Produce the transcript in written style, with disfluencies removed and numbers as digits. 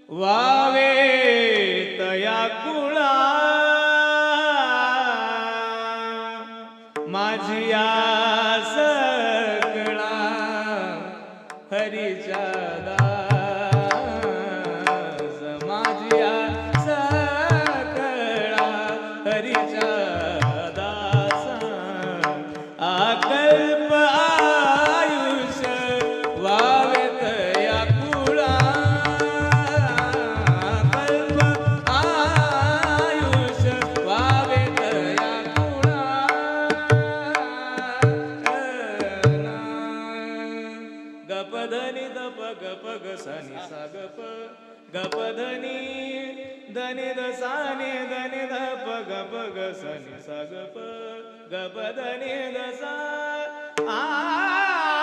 Huawei तया कुळा माझिया सकळा हरीच्या दास माझिया सकळा हरीच्या दास अकल्प आयुष्य Huawei तया कुळा अकल्प आयुष्य वावे तया कुळा गपधनी दप गप गसानी सा गप गपधनी धनी दसानी धनी दप गप गसानी सा गप गपधनी दसा आ